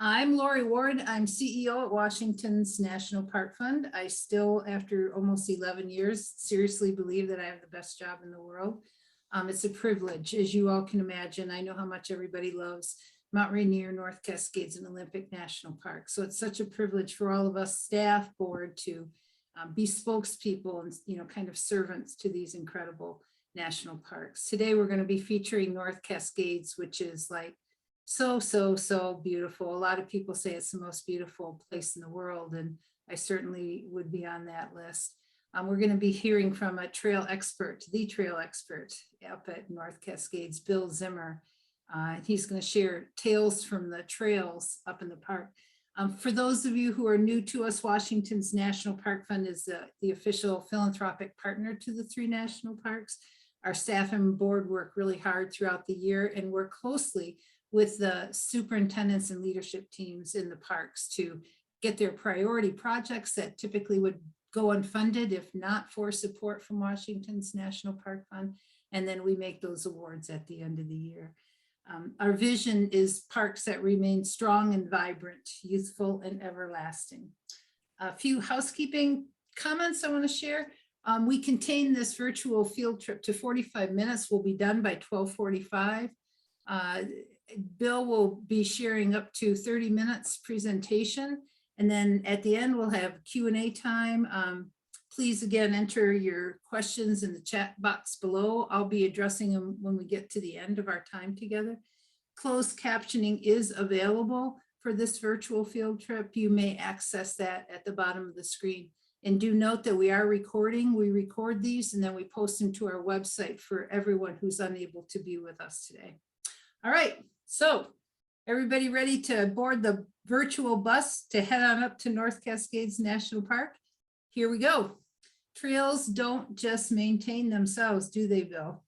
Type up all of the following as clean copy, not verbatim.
I'm Lori Ward. I'm CEO at Washington's National Park Fund. I still, after almost 11 years, seriously believe that I have the best job in the world. It's a privilege, as you all can imagine. I know how much everybody loves Mount Rainier, North Cascades, and Olympic National Park. So it's such a privilege for all of us staff, board, to be spokespeople and kind of servants to these incredible national parks. Today, we're going to be featuring North Cascades, which is like so beautiful. A lot of people say it's the most beautiful place in the world, and I certainly would be on that list. We're going to be hearing from a trail expert, the trail expert up at North Cascades, Bill Zimmer. He's going to share tales from the trails up in the park. For those of you who are new to us, Washington's National Park Fund is the official philanthropic partner to the 3 national parks. Our staff and board work really hard throughout the year and work closely with the superintendents and leadership teams in the parks to get their priority projects that typically would go unfunded if not for support from Washington's National Park Fund. And then we make those awards at the end of the year. Our vision is parks that remain strong and vibrant, youthful and everlasting. A few housekeeping comments I want to share. We contain this virtual field trip to 45 minutes. We'll be done by 12:45. Bill will be sharing up to 30 minutes presentation. And then at the end, we'll have Q&A time. Please, again, enter your questions in the chat box below. I'll be addressing them when we get to the end of our time together. Closed captioning is available for this virtual field trip. You may access that at the bottom of the screen. And do note that we are recording. We record these and then we post them to our website for everyone who's unable to be with us today. All right, so everybody ready to board the virtual bus to head on up to North Cascades National Park? Here we go. Trails don't just maintain themselves, do they, Bill?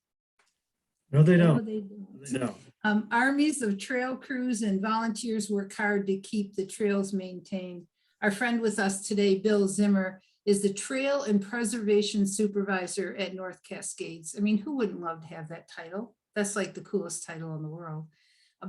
No, they don't. No, they don't. They don't. Armies of trail crews and volunteers work hard to keep the trails maintained. Our friend with us today, Bill Zimmer, is the Trail and Preservation Supervisor at North Cascades. I mean, who wouldn't love to have that title? That's like the coolest title in the world.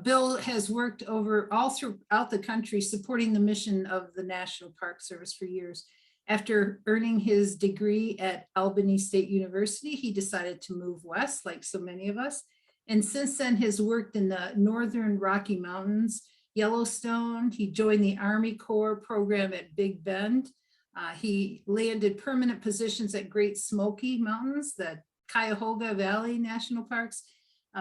Bill has worked all throughout the country supporting the mission of the National Park Service for years. After earning his degree at Albany State University, he decided to move west, like so many of us. And since then has worked in the Northern Rocky Mountains, Yellowstone. He joined the Army Corps program at Big Bend. He landed permanent positions at Great Smoky Mountains, the Cuyahoga Valley National Parks.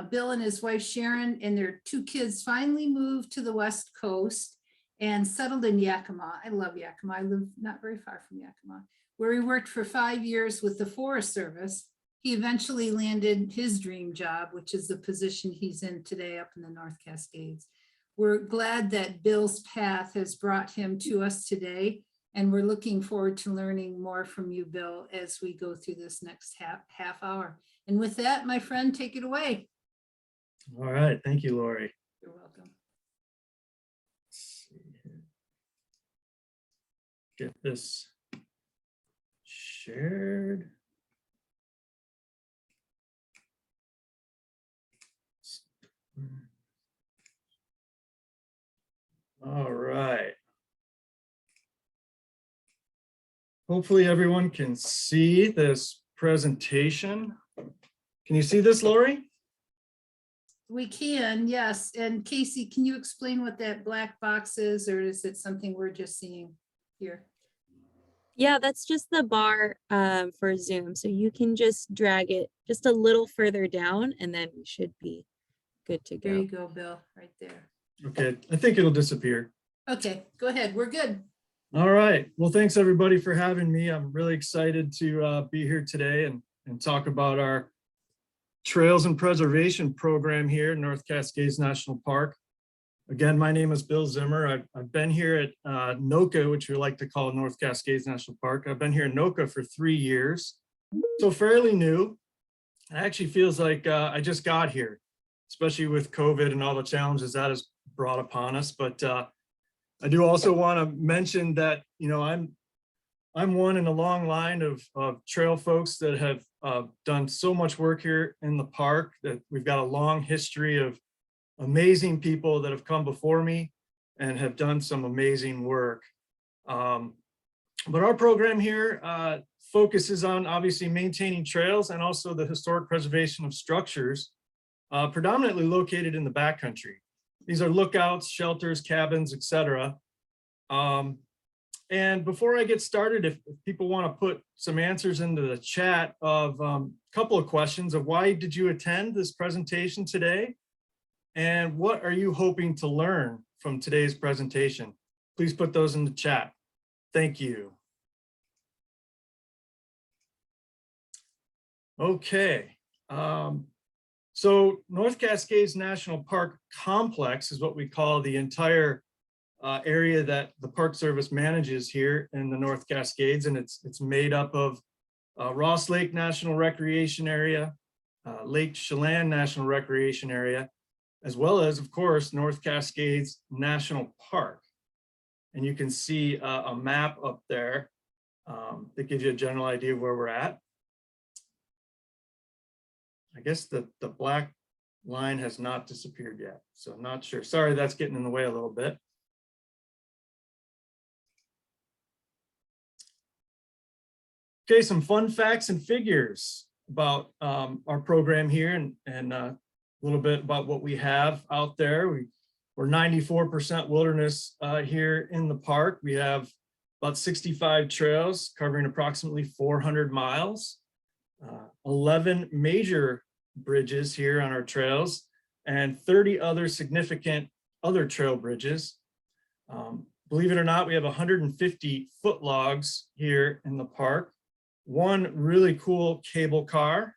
Bill and his wife Sharon and their 2 kids finally moved to the West Coast and settled in Yakima. I love Yakima. I live not very far from Yakima, where he worked for 5 years with the Forest Service. He eventually landed his dream job, which is the position he's in today up in the North Cascades. We're glad that Bill's path has brought him to us today, and we're looking forward to learning more from you, Bill, as we go through this next half hour. And with that, my friend, take it away. All right. Thank you, Lori. You're welcome. Let's see here. Get this shared. All right. Hopefully everyone can see this presentation. Can you see this, Lori? We can, yes. And Casey, can you explain what that black box is, or is it something we're just seeing here? Yeah, that's just the bar for Zoom. So you can just drag it just a little further down and then we should be good to go. There you go, Bill, right there. Okay, I think it'll disappear. Okay, go ahead. We're good. All right. Well, thanks everybody for having me. I'm really excited to be here today and talk about our Trails and Preservation program here in North Cascades National Park. Again, my name is Bill Zimmer. I've been here at NOCA, which we like to call North Cascades National Park. I've been here in NOCA for 3 years, so fairly new. It actually feels like I just got here, especially with COVID and all the challenges that has brought upon us. But I do also want to mention that, you know, I'm one in a long line of trail folks that have done so much work here in the park, that we've got a long history of amazing people that have come before me and have done some amazing work. But our program here focuses on obviously maintaining trails and also the historic preservation of structures, predominantly located in the backcountry. These are lookouts, shelters, cabins, etc. And before I get started, if people want to put some answers into the chat of a couple of questions of why did you attend this presentation today? And what are you hoping to learn from today's presentation? Please put those in the chat. Thank you. Okay. So North Cascades National Park Complex is what we call the entire area that the Park Service manages here in the North Cascades, and it's made up of Ross Lake National Recreation Area, Lake Chelan National Recreation Area, as well as, of course, North Cascades National Park. And you can see a map up there that gives you a general idea of where we're at. I guess the black line has not disappeared yet, so I'm not sure. Sorry, that's getting in the way a little bit. Okay, some fun facts and figures about our program here and a little bit about what we have out there. We're 94% wilderness here in the park. We have about 65 trails covering approximately 400 miles, 11 major bridges here on our trails, and 30 other significant other trail bridges. Believe it or not, we have 150 foot logs here in the park, one really cool cable car,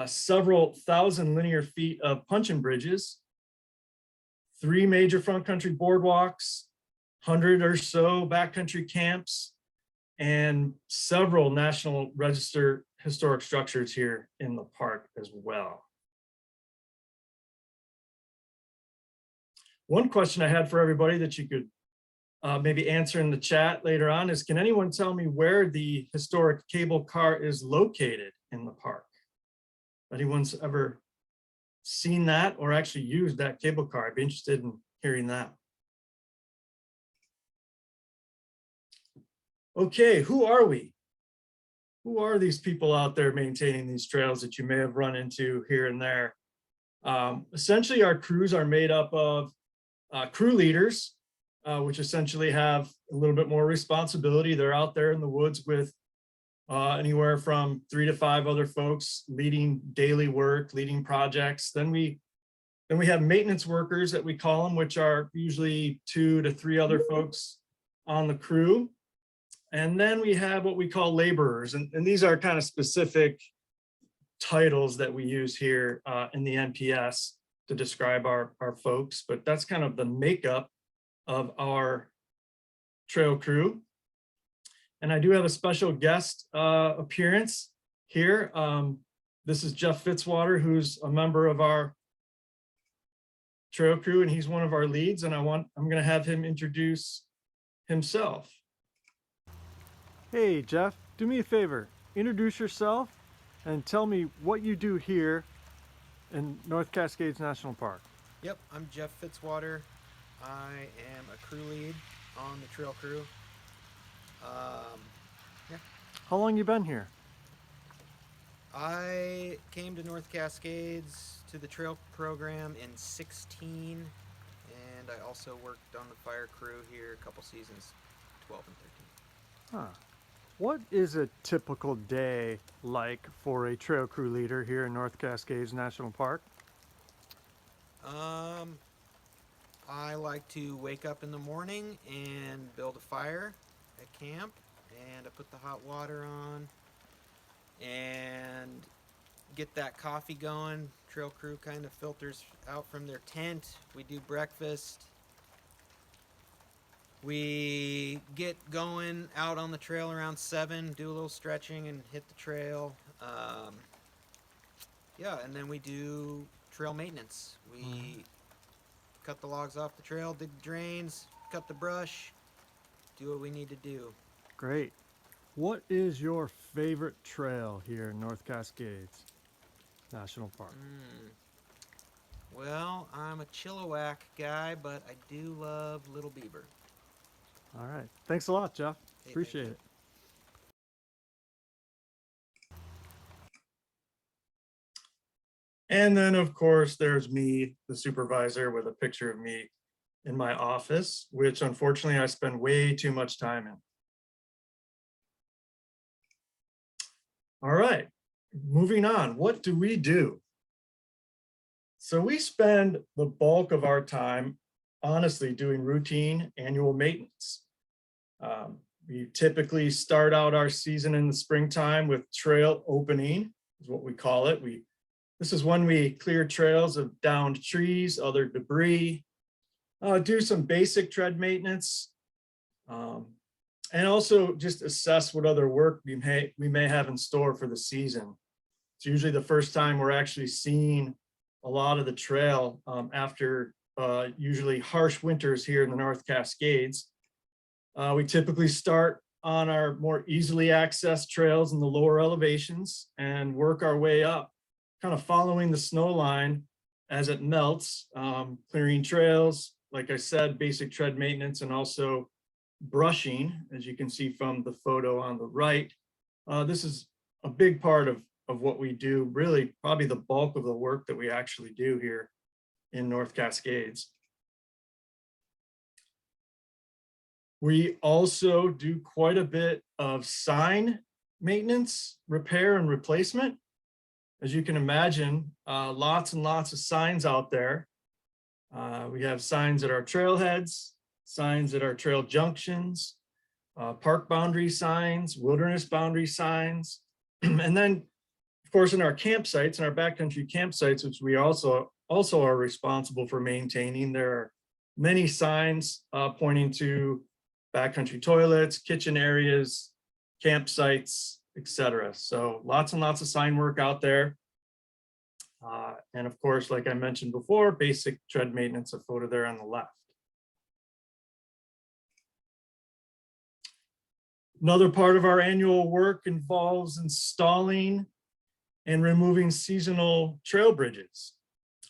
several thousand linear feet of puncheon bridges, 3 major front country boardwalks, 100 or so backcountry camps, and several National Register historic structures here in the park as well. One question I had for everybody that you could maybe answer in the chat later on is, can anyone tell me where the historic cable car is located in the park? If anyone's ever seen that or actually used that cable car, I'd be interested in hearing that. Okay, who are we? Who are these people out there maintaining these trails that you may have run into here and there? Essentially, our crews are made up of crew leaders, which essentially have a little bit more responsibility. They're out there in the woods with anywhere from 3 to 5 other folks leading daily work, leading projects. Then we have maintenance workers that we call them, which are usually 2 to 3 other folks on the crew. And then we have what we call laborers, and these are kind of specific titles that we use here in the NPS to describe our folks, but that's kind of the makeup of our trail crew. And I do have a special guest appearance here. This is Jeff Fitzwater, who's a member of our trail crew, and he's one of our leads, and I'm going to have him introduce himself. Hey Jeff, do me a favor, introduce yourself and tell me what you do here in North Cascades National Park. Yep, I'm Jeff Fitzwater. I am a crew lead on the trail crew. Yeah. How long you been here? I came to North Cascades to the trail program in 16, and I also worked on the fire crew here a couple seasons, 12 and 13. Huh. What is a typical day like for a trail crew leader here in North Cascades National Park? I like to wake up in the morning and build a fire at camp, and I put the hot water on and get that coffee going. Trail crew kind of filters out from their tent. We do breakfast. We get going out on the trail around 7, do a little stretching and hit the trail. Yeah, and then we do trail maintenance. We cut the logs off the trail, dig the drains, cut the brush, do what we need to do. Great. What is your favorite trail here in North Cascades National Park? Well, I'm a Chilliwack guy, but I do love Little Beaver. All right. Thanks a lot, Jeff. Hey, thank Appreciate you. it. And then, of course, there's me, the supervisor, with a picture of me in my office, which unfortunately I spend way too much time in. All right, moving on. What do we do? So we spend the bulk of our time, honestly, doing routine annual maintenance. We typically start out our season in the springtime with trail opening, is what we call it. This is when we clear trails of downed trees, other debris, do some basic tread maintenance, and also just assess what other work we may have in store for the season. It's usually the first time we're actually seeing a lot of the trail after usually harsh winters here in the North Cascades. We typically start on our more easily accessed trails in the lower elevations and work our way up, kind of following the snow line as it melts, clearing trails, like I said, basic tread maintenance, and also brushing, as you can see from the photo on the right. This is a big part of what we do, really probably the bulk of the work that we actually do here in North Cascades. We also do quite a bit of sign maintenance, repair, and replacement. As you can imagine, lots and lots of signs out there. We have signs at our trailheads, signs at our trail junctions, park boundary signs, wilderness boundary signs, and then, of course, in our campsites, in our backcountry campsites, which we also are responsible for maintaining, there are many signs pointing to backcountry toilets, kitchen areas, campsites, etc. So lots and lots of sign work out there. And of course, like I mentioned before, basic tread maintenance, a photo there on the left. Another part of our annual work involves installing and removing seasonal trail bridges.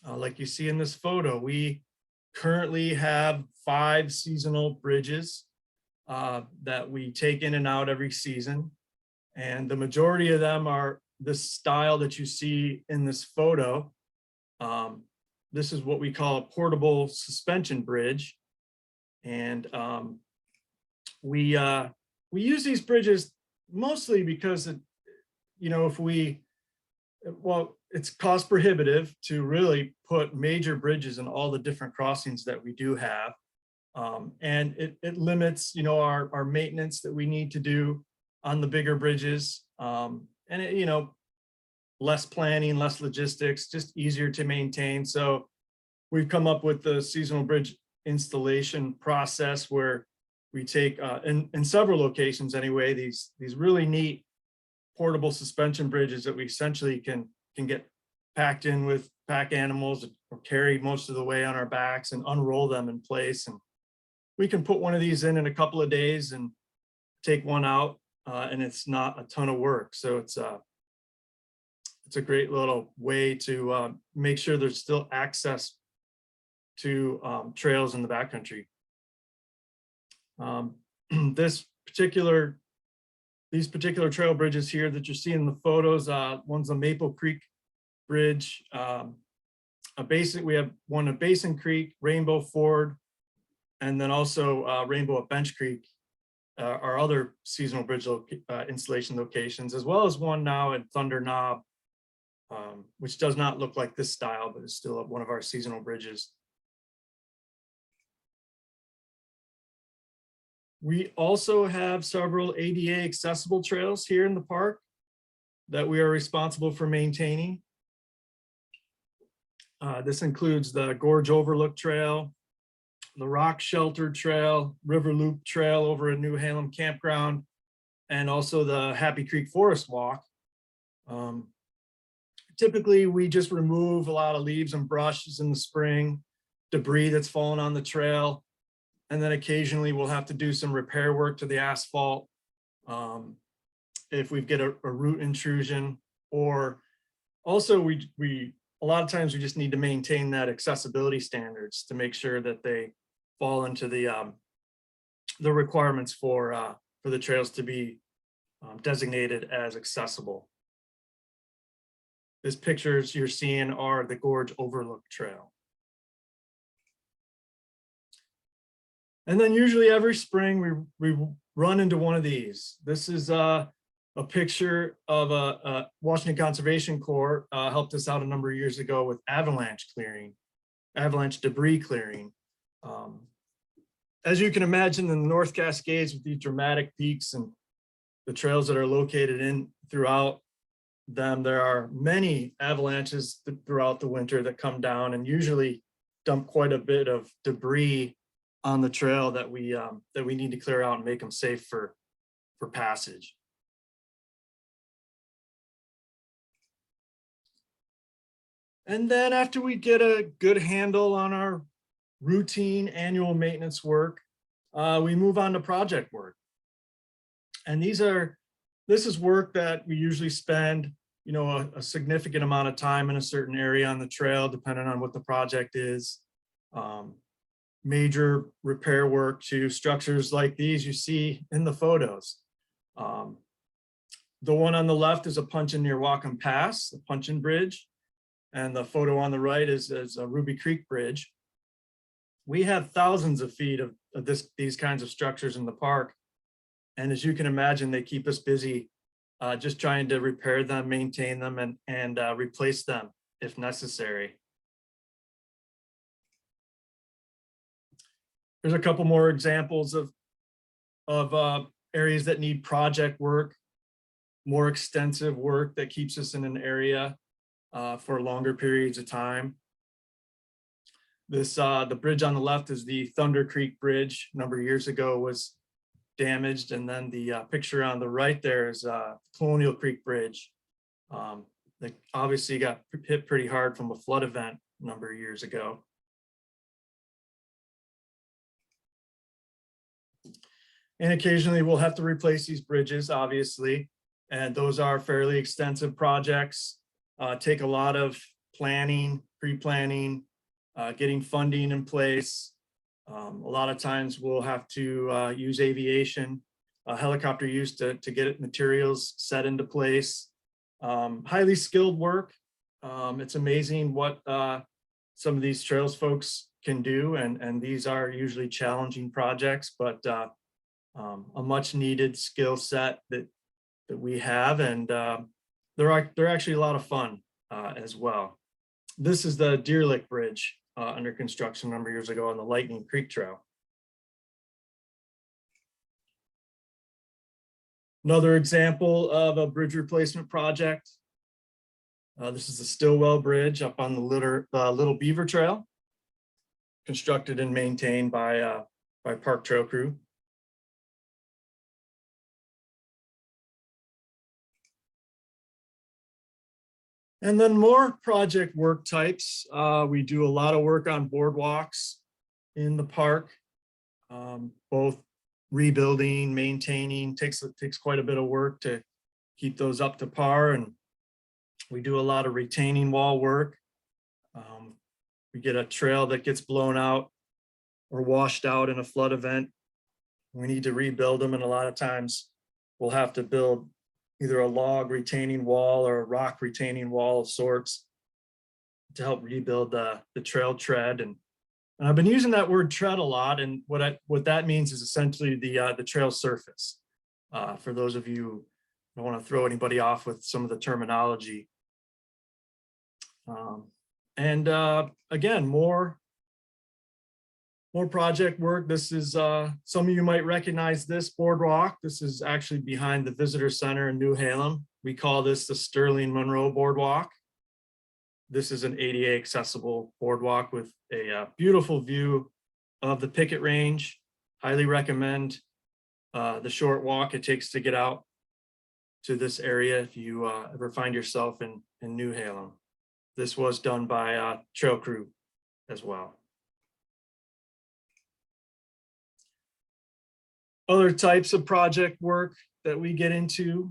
Like you see in this photo, we currently have 5 seasonal bridges that we take in and out every season. And the majority of them are this style that you see in this photo. This is what we call a portable suspension bridge. And we use these bridges mostly because, it's cost prohibitive to really put major bridges in all the different crossings that we do have. And it limits, our maintenance that we need to do on the bigger bridges. And less planning, less logistics, just easier to maintain. So we've come up with the seasonal bridge installation process where we take, in several locations anyway, these really neat portable suspension bridges that we essentially can get packed in with pack animals or carry most of the way on our backs and unroll them in place. And we can put one of these in a couple of days and take one out, and it's not a ton of work. So it's a great little way to make sure there's still access to trails in the backcountry. These particular trail bridges here that you're seeing in the photos, one's a Maple Creek Bridge. We have one at Basin Creek, Rainbow Ford, and then also Rainbow at Bench Creek, our other seasonal bridge installation locations, as well as one now at Thunder Knob, which does not look like this style, but is still one of our seasonal bridges. We also have several ADA accessible trails here in the park that we are responsible for maintaining. This includes the Gorge Overlook Trail, the Rock Shelter Trail, River Loop Trail over at New Halem Campground, and also the Happy Creek Forest Walk. Typically, we just remove a lot of leaves and brushes in the spring, debris that's fallen on the trail, and then occasionally we'll have to do some repair work to the asphalt if we get a root intrusion, or also we a lot of times we just need to maintain that accessibility standards to make sure that they fall into the requirements for the trails to be designated as accessible. These pictures you're seeing are the Gorge Overlook Trail. And then usually every spring we run into one of these. This is a picture of a Washington Conservation Corps helped us out a number of years ago with avalanche debris clearing. As you can imagine, in the North Cascades with these dramatic peaks and the trails that are located in throughout them, there are many avalanches throughout the winter that come down and usually dump quite a bit of debris on the trail that we need to clear out and make them safe for passage. And then after we get a good handle on our routine annual maintenance work, we move on to project work. And this is work that we usually spend, you know, a significant amount of time in a certain area on the trail, depending on what the project is. Major repair work to structures like these you see in the photos. The one on the left is a puncheon near Whatcom Pass, the puncheon bridge. And the photo on the right is a Ruby Creek Bridge. We have thousands of feet of these kinds of structures in the park. And as you can imagine, they keep us busy just trying to repair them, maintain them, and replace them if necessary. There's a couple more examples of areas that need project work, more extensive work that keeps us in an area for longer periods of time. The bridge on the left is the Thunder Creek Bridge. A number of years ago was damaged, and then the picture on the right there is Colonial Creek Bridge. That obviously got hit pretty hard from a flood event a number of years ago. And occasionally we'll have to replace these bridges, obviously, and those are fairly extensive projects. Take a lot of planning, pre-planning, getting funding in place. A lot of times we'll have to use aviation, helicopter use to get materials set into place. Highly skilled work. It's amazing what some of these trails folks can do, and these are usually challenging projects, but a much needed skill set that we have, and they're actually a lot of fun as well. This is the Deer Lick Bridge under construction a number of years ago on the Lightning Creek Trail. Another example of a bridge replacement project. This is the Stillwell Bridge up on the Little Beaver Trail, constructed and maintained by Park Trail Crew. And then more project work types. We do a lot of work on boardwalks in the park, both rebuilding, maintaining, takes quite a bit of work to keep those up to par. And we do a lot of retaining wall work. We get a trail that gets blown out or washed out in a flood event. We need to rebuild them, and a lot of times we'll have to build either a log retaining wall or a rock retaining wall of sorts to help rebuild the trail tread. And I've been using that word tread a lot, and what that means is essentially the trail surface. For those of you who don't want to throw anybody off with some of the terminology. Again, more project work. This is, some of you might recognize this boardwalk. This is actually behind the Visitor Center in New Halem. We call this the Sterling Monroe Boardwalk. This is an ADA accessible boardwalk with a beautiful view of the picket range. Highly recommend the short walk it takes to get out to this area if you ever find yourself in New Halem. This was done by Trail Crew as well. Other types of project work that we get into.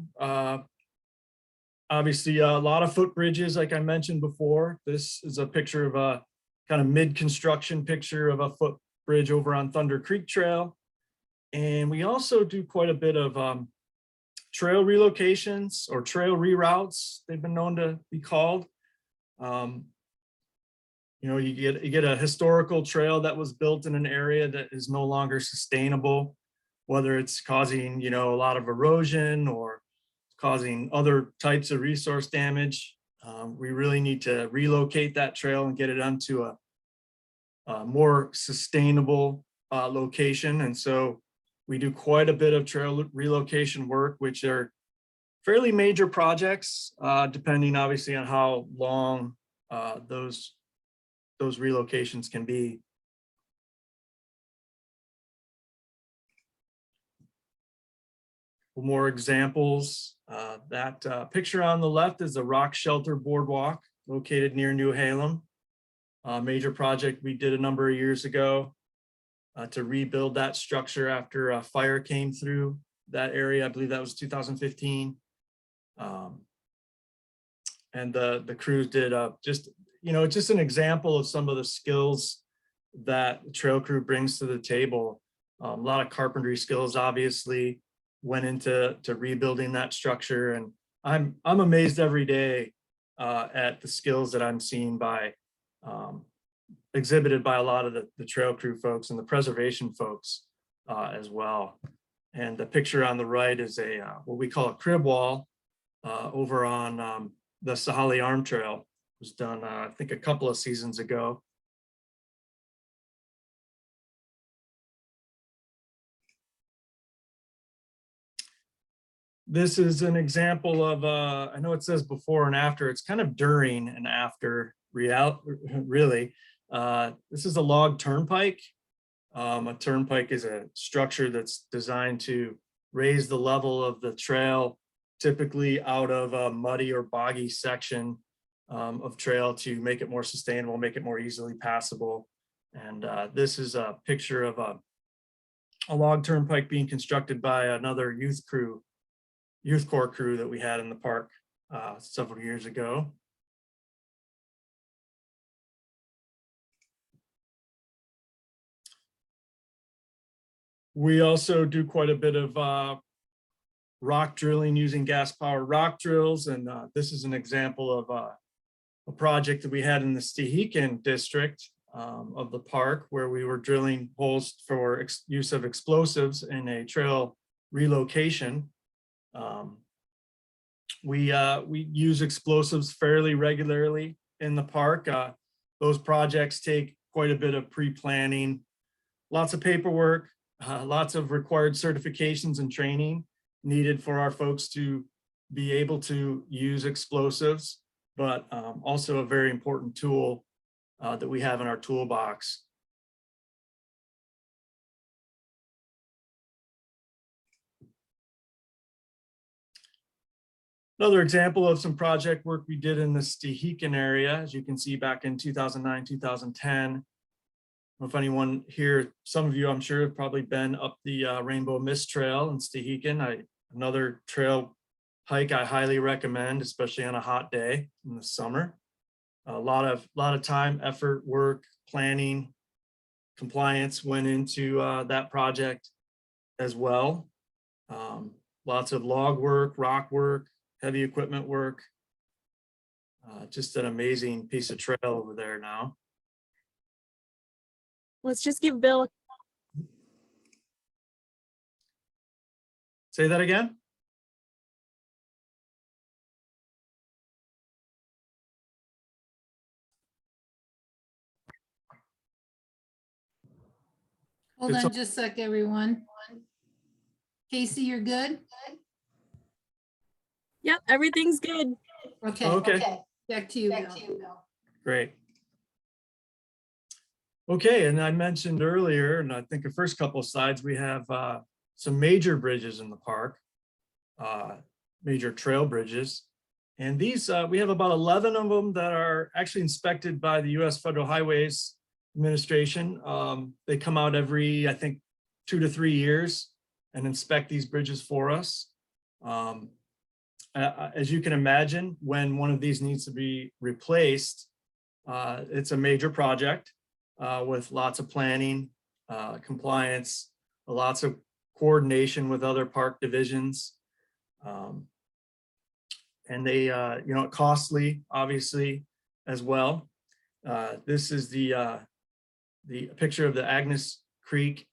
Obviously, a lot of footbridges, like I mentioned before. This is a picture of a kind of mid-construction picture of a footbridge over on Thunder Creek Trail. And we also do quite a bit of trail relocations or trail reroutes, they've been known to be called. You know, you get a historical trail that was built in an area that is no longer sustainable, whether it's causing, you know, a lot of erosion or causing other types of resource damage. We really need to relocate that trail and get it onto a more sustainable location. And so we do quite a bit of trail relocation work, which are fairly major projects, depending obviously on how long those relocations can be. More examples. That picture on the left is a rock shelter boardwalk located near New Halem. A major project we did a number of years ago to rebuild that structure after a fire came through that area. I believe that was 2015. And the crews did just, you know, just an example of some of the skills that the trail crew brings to the table. A lot of carpentry skills obviously went into rebuilding that structure, and I'm amazed every day at the skills that I'm seeing by exhibited by a lot of the trail crew folks and the preservation folks as well. And the picture on the right is a what we call a crib wall over on the Sahali Arm Trail. It was done I think a couple of seasons ago. This is an example of, I know it says before and after, it's kind of during and after really. This is a log turnpike. A turnpike is a structure that's designed to raise the level of the trail, typically out of a muddy or boggy section of trail to make it more sustainable, make it more easily passable. And this is a picture of a log turnpike being constructed by another youth Corps crew that we had in the park several years ago. We also do quite a bit of rock drilling using gas-powered rock drills. And this is an example of a project that we had in the Stehekin district of the park, where we were drilling holes for use of explosives in a trail relocation. We use explosives fairly regularly in the park. Those projects take quite a bit of pre-planning, lots of paperwork, lots of required certifications and training needed for our folks to be able to use explosives, but also a very important tool that we have in our toolbox. Another example of some project work we did in the Stehekin area, as you can see back in 2009, 2010. I don't know if anyone here, some of you I'm sure have probably been up the Rainbow Mist Trail in Stehekin. Another trail hike I highly recommend, especially on a hot day in the summer. A lot of time, effort, work, planning, compliance went into that project as well. Lots of log work, rock work, heavy equipment work. Just an amazing piece of trail over there now. Let's just give Bill. Say that again? Hold It's on just a sec, everyone. Casey, you're good? Yep, everything's good. Okay. Okay. Back to you, Bill. Great. Okay, and I mentioned earlier, and I think the first couple of slides, we have some major bridges in the park, major trail bridges. And these, we have about 11 of them that are actually inspected by the U.S. Federal Highways Administration. They come out every, I think, 2 to 3 years and inspect these bridges for us. as you can imagine, when one of these needs to be replaced, it's a major project with lots of planning, compliance, lots of coordination with other park divisions. And they, costly, obviously, as well. This is the picture of the Agnes Creek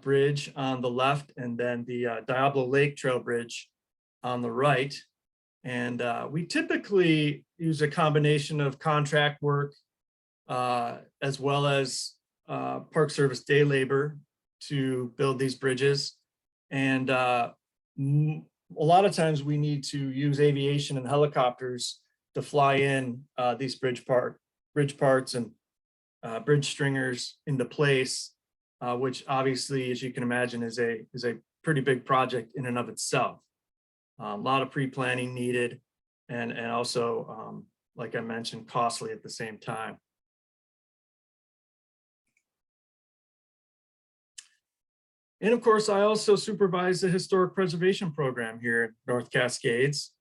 Bridge on the left, and then the Diablo Lake Trail Bridge on the right. And we typically use a combination of contract work as well as Park Service day labor to build these bridges. And a lot of times we need to use aviation and helicopters to fly in these bridge parts and bridge stringers into place, which obviously, as you can imagine, is a pretty big project in and of itself. A lot of pre-planning needed, and also, like I mentioned, costly at the same time. And of course, I also supervise the historic preservation program here at North Cascades.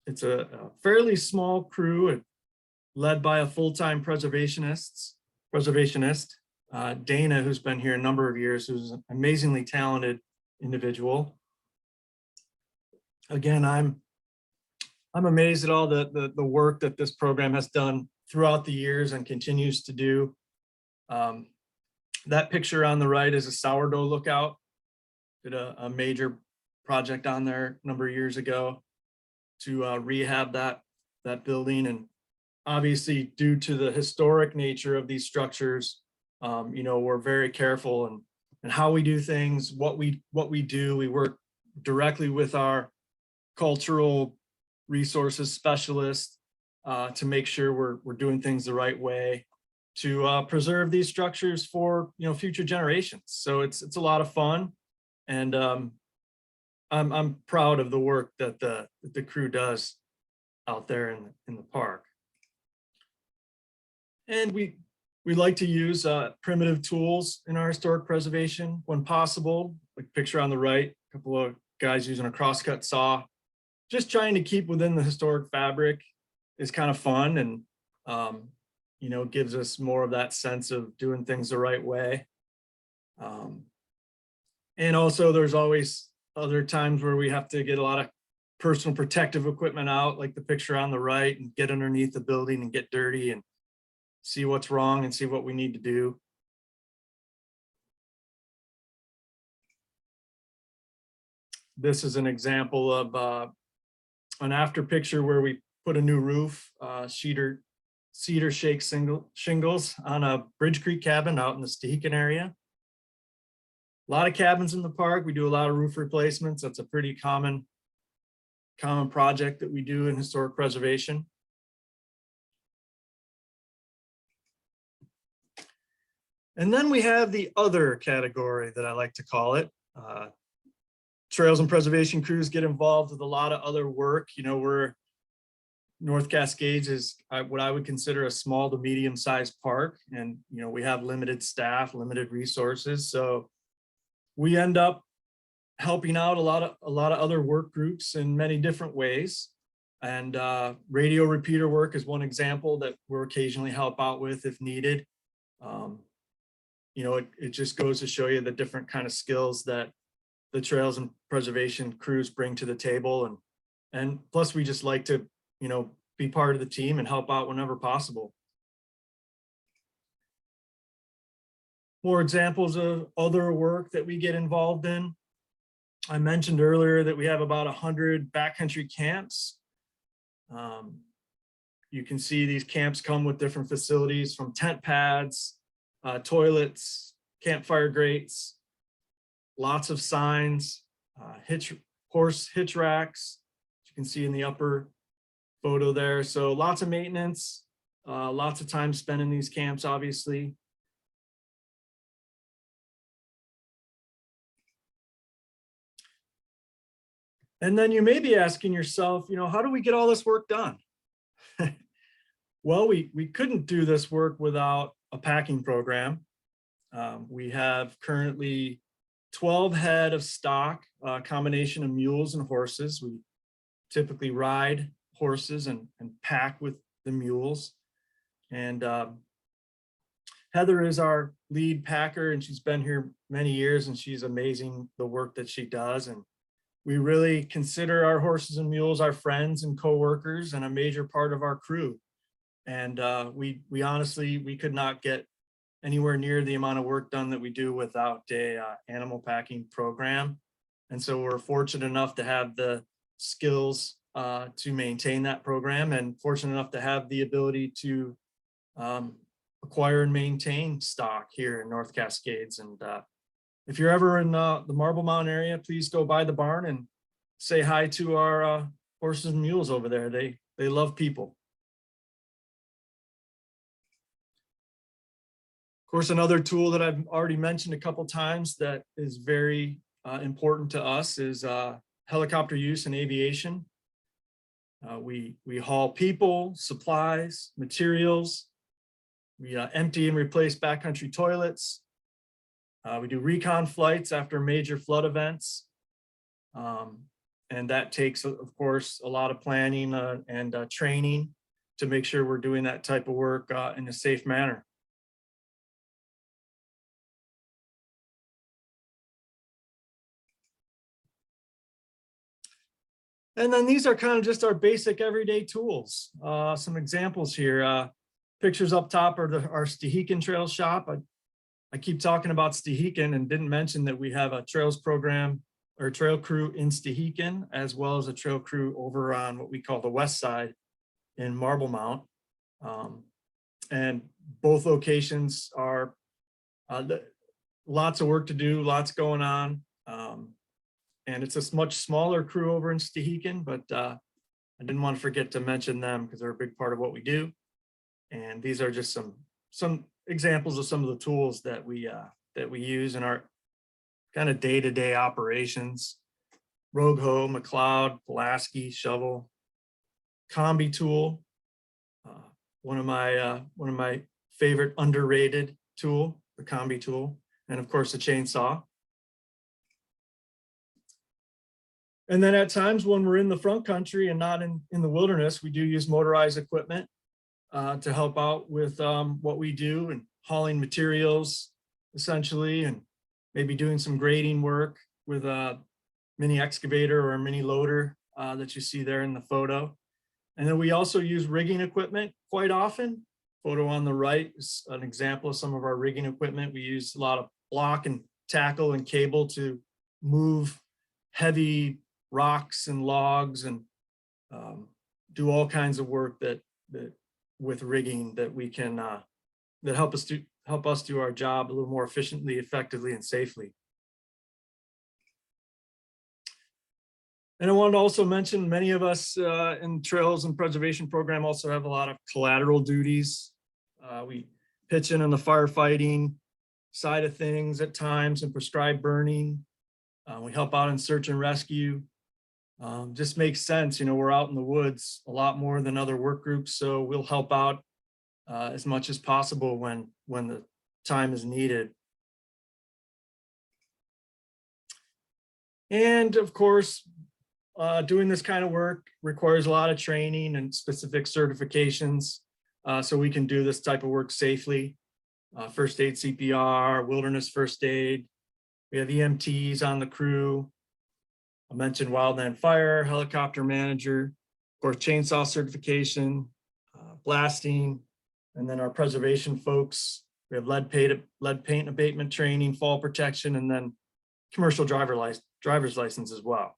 It's a fairly small crew led by a full-time preservationist, Dana, who's been here a number of years, who's an amazingly talented individual. Again, I'm amazed at all the work that this program has done throughout the years and continues to do. That picture on the right is a sourdough lookout. Did a major project on there a number of years ago to rehab that building. And obviously, due to the historic nature of these structures, we're very careful and how we do things, what we do. We work directly with our cultural resources specialists to make sure we're doing things the right way to preserve these structures for future generations. So it's a lot of fun, and I'm proud of the work that the crew does out there in the park. And we like to use primitive tools in our historic preservation when possible. Like picture on the right, a couple of guys using a crosscut saw. Just trying to keep within the historic fabric is kind of fun, and gives us more of that sense of doing things the right way. And also there's always other times where we have to get a lot of personal protective equipment out, like the picture on the right, and get underneath the building and get dirty and see what's wrong and see what we need to do. This is an example of an after picture where we put a new roof, cedar shake shingles on a Bridge Creek cabin out in the Stehekin area. A lot of cabins in the park. We do a lot of roof replacements. That's a pretty common project that we do in historic preservation. And then we have the other category that I like to call it. Trails and preservation crews get involved with a lot of other work. North Cascades is what I would consider a small to medium-sized park, and we have limited staff, limited resources, so we end up helping out a lot of other work groups in many different ways. And radio repeater work is one example that we'll occasionally help out with if needed. It just goes to show you the different kind of skills that the trails and preservation crews bring to the table, and plus we just like to be part of the team and help out whenever possible. More examples of other work that we get involved in. I mentioned earlier that we have about 100 backcountry camps. You can see these camps come with different facilities, from tent pads, toilets, campfire grates, lots of signs, horse hitch racks, as you can see in the upper photo there. So lots of maintenance, lots of time spent in these camps, obviously. And then you may be asking yourself, how do we get all this work done? Well, we couldn't do this work without a packing program. We have currently 12 head of stock, a combination of mules and horses. We typically ride horses and pack with the mules. And Heather is our lead packer, and she's been here many years, and she's amazing the work that she does. And we really consider our horses and mules our friends and coworkers and a major part of our crew. And we honestly, we could not get anywhere near the amount of work done that we do without a animal packing program. And so we're fortunate enough to have the skills to maintain that program, and fortunate enough to have the ability to acquire and maintain stock here in North Cascades. And if you're ever in the Marble Mountain area, please go by the barn and say hi to our horses and mules over there. They love people. Of course, another tool that I've already mentioned a couple times that is very important to us is helicopter use in aviation. We haul people, supplies, materials. We empty and replace backcountry toilets. We do recon flights after major flood events. And that takes, of course, a lot of planning and training to make sure we're doing that type of work in a safe manner. And then these are kind of just our basic everyday tools. Some examples here. Pictures up top are our Stehekin Trail shop. I keep talking about Stehekin and didn't mention that we have a trails program or trail crew in Stehekin, as well as a trail crew over on what we call the west side in Marble Mount. And both locations are lots of work to do, lots going on. And it's a much smaller crew over in Stehekin, but I didn't want to forget to mention them because they're a big part of what we do. And these are just some examples of some of the tools that we use in our kind of day-to-day operations. Rogue hoe, McLeod, Pulaski, shovel, combi tool, one of my favorite underrated tool, the combi tool, and of course the chainsaw. And then at times when we're in the front country and not in the wilderness, we do use motorized equipment to help out with what we do and hauling materials essentially, and maybe doing some grading work with a mini excavator or a mini loader that you see there in the photo. And then we also use rigging equipment quite often. Photo on the right is an example of some of our rigging equipment. We use a lot of block and tackle and cable to move heavy rocks and logs and do all kinds of work that with rigging that we can that help us do our job a little more efficiently, effectively, and safely. And I wanted to also mention many of us in the Trails and Preservation Program also have a lot of collateral duties. We pitch in on the firefighting side of things at times and prescribed burning. We help out in search and rescue. Just makes sense, you know, we're out in the woods a lot more than other work groups, so we'll help out as much as possible when the time is needed. And of course, doing this kind of work requires a lot of training and specific certifications so we can do this type of work safely. First aid, CPR, wilderness first aid. We have EMTs on the crew. I mentioned wildland fire, helicopter manager, of course, chainsaw certification, blasting, and then our preservation folks. We have lead paint abatement training, fall protection, and then commercial driver's license as well.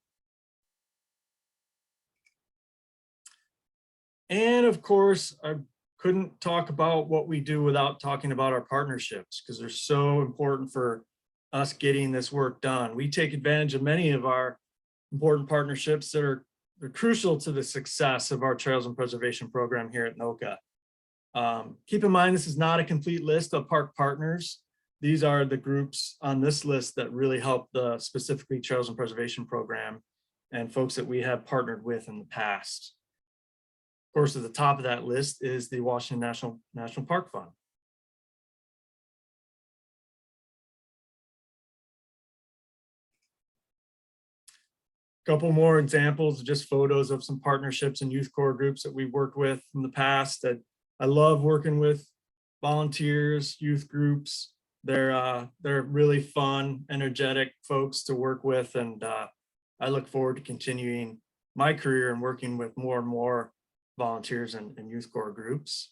And of course, I couldn't talk about what we do without talking about our partnerships, because they're so important for us getting this work done. We take advantage of many of our important partnerships that are crucial to the success of our Trails and Preservation Program here at NOCA. Keep in mind, this is not a complete list of park partners. These are the groups on this list that really help the specifically Trails and Preservation Program and folks that we have partnered with in the past. Of course, at the top of that list is the Washington National Park Fund. couple more examples, just photos of some partnerships and youth core groups that we've worked with in the past. That I love working with volunteers, youth groups. They're really fun, energetic folks to work with, and I look forward to continuing my career and working with more and more volunteers and youth core groups.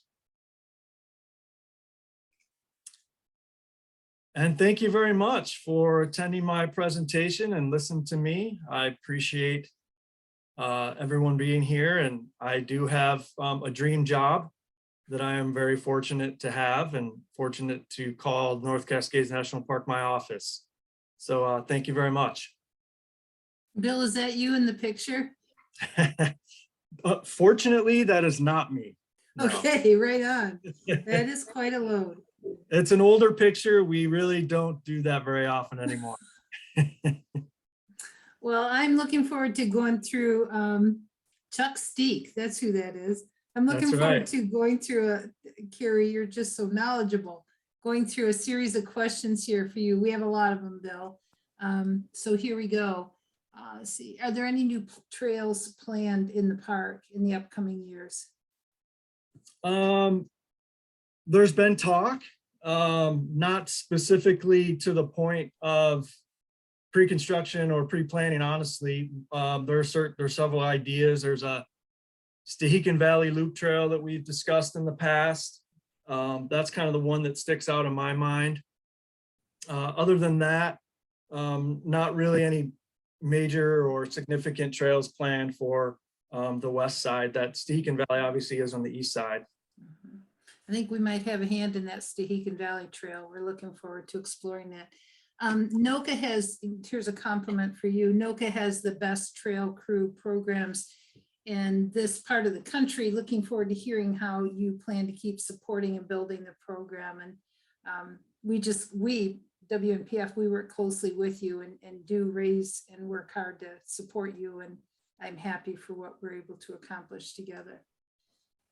And thank you very much for attending my presentation and listening to me. I appreciate everyone being here, and I do have a dream job that I am very fortunate to have, and fortunate to call North Cascades National Park my office. So thank you very much. Bill, is that you in the picture? Fortunately, that is not me. No. Okay, right on. That is quite a load. It's an older picture. We really don't do that very often anymore. Well, I'm looking forward to going through Chuck Steek. That's who that is. I'm looking That's forward right. to going through Carrie, you're just so knowledgeable. Going through a series of questions here for you. We have a lot of them, Bill. So here we go. Let's see, are there any new trails planned in the park in the upcoming years? There's been talk, not specifically to the point of pre-construction or pre-planning, honestly. There are several ideas. There's a Stehekin Valley Loop Trail that we've discussed in the past. That's kind of the one that sticks out in my mind. Other than that, not really any major or significant trails planned for the west side. That Stehekin Valley obviously is on the east side. I think we might have a hand in that Stehekin Valley Trail. We're looking forward to exploring that. NOCA has, here's a compliment for you, NOCA has the best trail crew programs in this part of the country. Looking forward to hearing how you plan to keep supporting and building the program. And we, WNPF, we work closely with you and do raise and work hard to support you. And I'm happy for what we're able to accomplish together.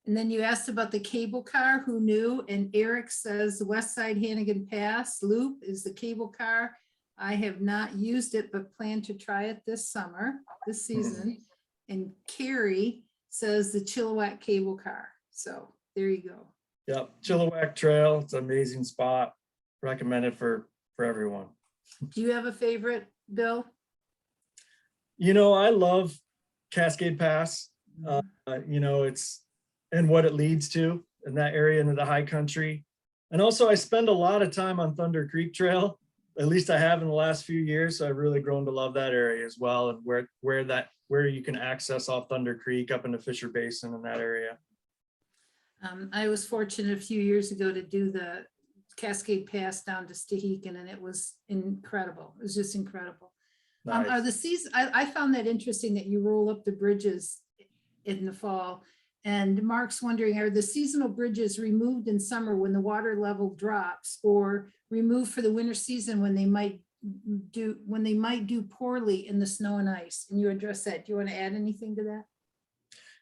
And then you asked about the cable car, who knew? And Eric says the West Side Hannigan Pass Loop is the cable car. I have not used it, but plan to try it this summer, this season. And Carrie says the Chilliwack cable car. So there you go. Yep, Chilliwack Trail, it's an amazing spot. Recommend it for everyone. Do you have a favorite, Bill? You know, I love Cascade Pass. You know, it's and what it leads to in that area into the high country. And also I spend a lot of time on Thunder Creek Trail. At least I have in the last few years. So I've really grown to love that area as well. And where you can access off Thunder Creek up into Fisher Basin in that area. I was fortunate a few years ago to do the Cascade Pass down to Stehekin, and it was incredible. It was just incredible. Nice. Are the season? I found that interesting that you roll up the bridges in the fall. And Mark's wondering, are the seasonal bridges removed in summer when the water level drops, or removed for the winter season when they might do poorly in the snow and ice? And you address that. Do you want to add anything to that?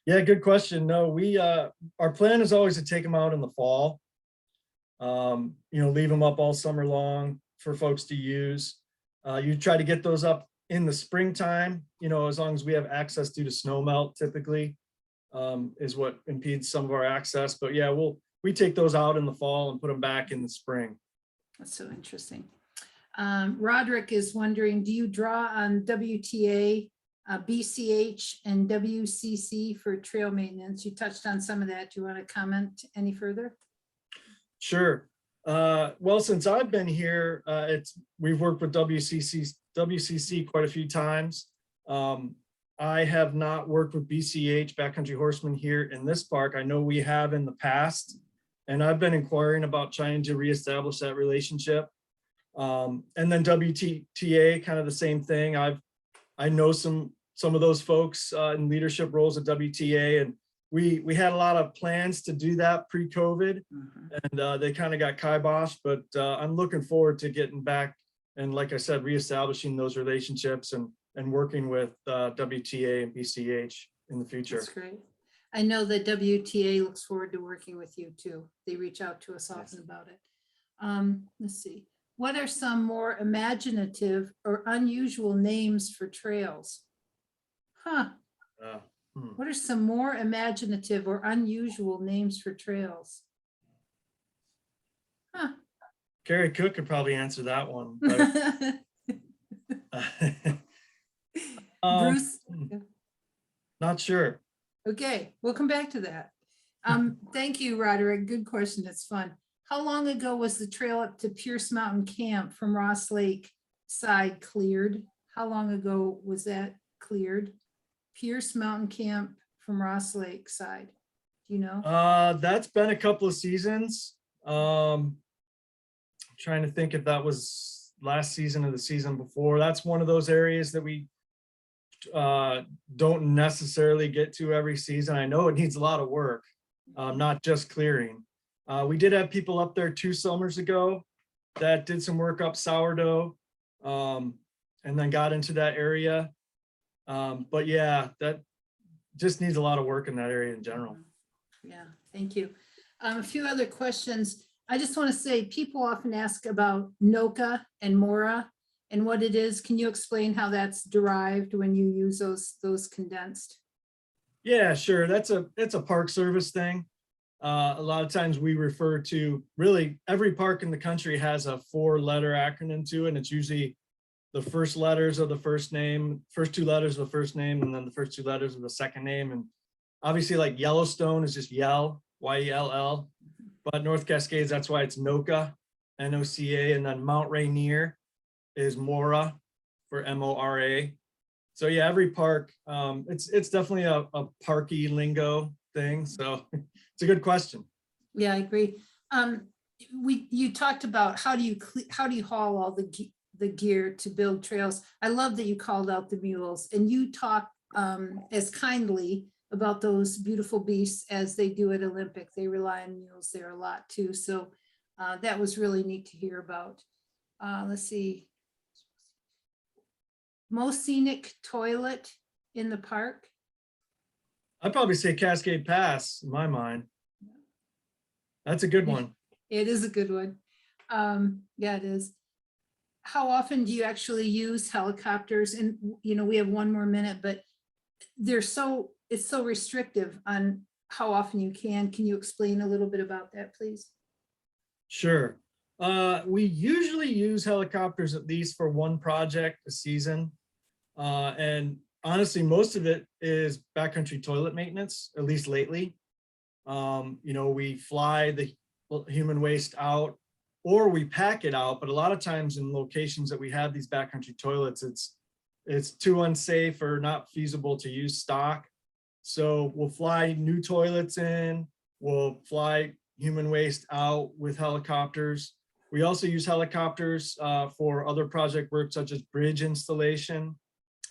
Yeah, good question. No, we our plan is always to take them out in the fall. You know, leave them up all summer long for folks to use. You try to get those up in the springtime, you know, as long as we have access due to snow melt typically. Is what impedes some of our access. But yeah, we take those out in the fall and put them back in the spring. That's so interesting. Roderick is wondering, do you draw on WTA, BCH, and WCC for trail maintenance? You touched on some of that. Do you want to comment any further? Sure. Well, since I've been here, we've worked with WCC quite a few times. I have not worked with BCH, Backcountry Horsemen, here in this park. I know we have in the past, and I've been inquiring about trying to reestablish that relationship. And then WTA, kind of the same thing. I know some of those folks in leadership roles at WTA, and we had a lot of plans to do that pre-COVID, and they kind of got kiboshed. But I'm looking forward to getting back and, like I said, reestablishing those relationships and working with WTA and BCH in the future. That's great. I know that WTA looks forward to working with you too. They reach out to us often about it. Let's see. What are some more imaginative or unusual names for trails? Huh, Uh, hmm. what are some more imaginative or unusual names for trails? Huh. Carrie Cook could probably answer that one better. Bruce, Not sure. okay, we'll come back to that. Thank you, Roderick. Good question. It's fun. How long ago was the trail up to Pierce Mountain Camp from Ross Lake side cleared? How long ago was that cleared? Pierce Mountain Camp from Ross Lake side. Do you know? That's been a couple of seasons. Trying to think if that was last season or the season before. That's one of those areas that we don't necessarily get to every season. I know it needs a lot of work, not just clearing. We did have people up there 2 summers ago that did some work up Sourdough, and then got into that area. But yeah, that just needs a lot of work in that area in general. Yeah, thank you. A few other questions. I just want to say, people often ask about NOCA and MORA and what it is. Can you explain how that's derived when you use those condensed? Yeah, sure. It's a Park Service thing. A lot of times we refer to, really every park in the country has a 4-letter acronym to it, and it's usually the first letters of the first name, first 2 letters of the first name, and then the first 2 letters of the second name. And obviously, like Yellowstone is just Yell, Y-E-L-L, but North Cascades, that's why it's NOCA, N-O-C-A, and then Mount Rainier is MORA for M-O-R-A. So yeah, every park, it's definitely a parky lingo thing. So it's a good question. Yeah, I agree. You talked about how do you haul all the gear to build trails. I love that you called out the mules, and you talk as kindly about those beautiful beasts as they do at Olympic. They rely on mules there a lot too. So that was really neat to hear about. Let's see. Most scenic toilet in the park? I'd probably say Cascade Pass in my mind. That's a good one. It is a good one. Yeah, it is. How often do you actually use helicopters? And, we have 1 more minute, but it's so restrictive on how often you can. Can you explain a little bit about that, please? Sure. We usually use helicopters at least for 1 project a season. And honestly, most of it is backcountry toilet maintenance, at least lately. We fly the human waste out, or we pack it out, but a lot of times in locations that we have these backcountry toilets, it's too unsafe or not feasible to use stock. So we'll fly new toilets in, we'll fly human waste out with helicopters. We also use helicopters for other project work such as bridge installation,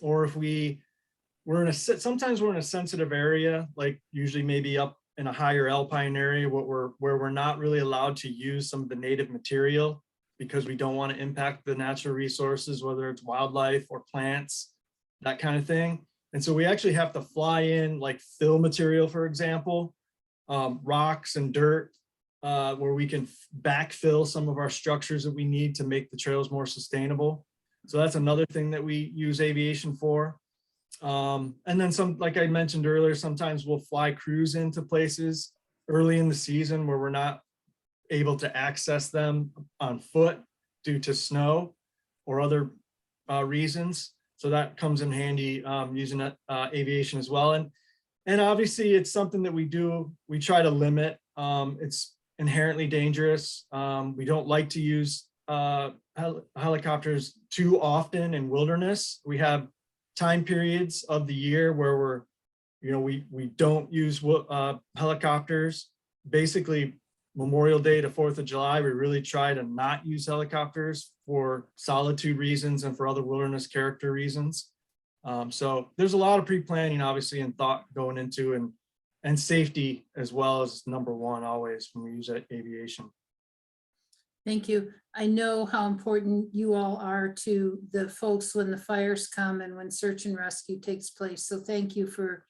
or if sometimes we're in a sensitive area, like usually maybe up in a higher alpine area where we're not really allowed to use some of the native material because we don't want to impact the natural resources, whether it's wildlife or plants, that kind of thing. And so we actually have to fly in like fill material, for example, rocks and dirt, where we can backfill some of our structures that we need to make the trails more sustainable. So that's another thing that we use aviation for. And then like I mentioned earlier, sometimes we'll fly crews into places early in the season where we're not able to access them on foot due to snow or other reasons. So that comes in handy using aviation as well. And obviously it's something that we try to limit. It's inherently dangerous. We don't like to use helicopters too often in wilderness. We have time periods of the year where we don't use helicopters. Basically, Memorial Day to 4th of July, we really try to not use helicopters for solitude reasons and for other wilderness character reasons. So there's a lot of pre-planning, obviously, and thought going into and safety as well as number 1 always when we use aviation. Thank you. I know how important you all are to the folks when the fires come and when search and rescue takes place. So thank you for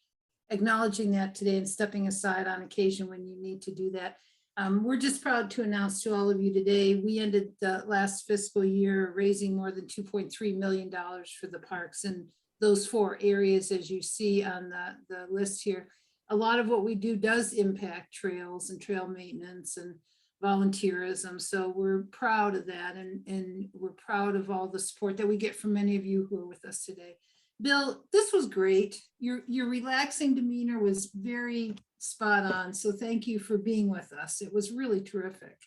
acknowledging that today and stepping aside on occasion when you need to do that. We're just proud to announce to all of you today, we ended the last fiscal year raising more than $2.3 million for the parks. And those 4 areas as you see on the list here. A lot of what we do does impact trails and trail maintenance and volunteerism. So we're proud of that, and we're proud of all the support that we get from many of you who are with us today. Bill, this was great. Your relaxing demeanor was very spot on. So thank you for being with us. It was really terrific,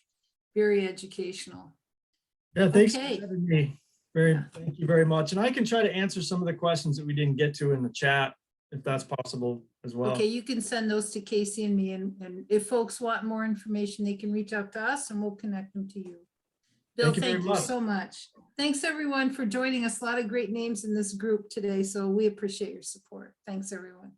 very educational. Yeah, thanks for Okay. having me. Thank you very much. And I can try to answer some of the questions that we didn't get to in the chat, if that's possible as well. Okay, you can send those to Casey and me, and if folks want more information, they can reach out to us and we'll connect them to you. Bill, Thank you very thank you much. so much. Thanks everyone for joining us. A lot of great names in this group today, so we appreciate your support. Thanks, everyone.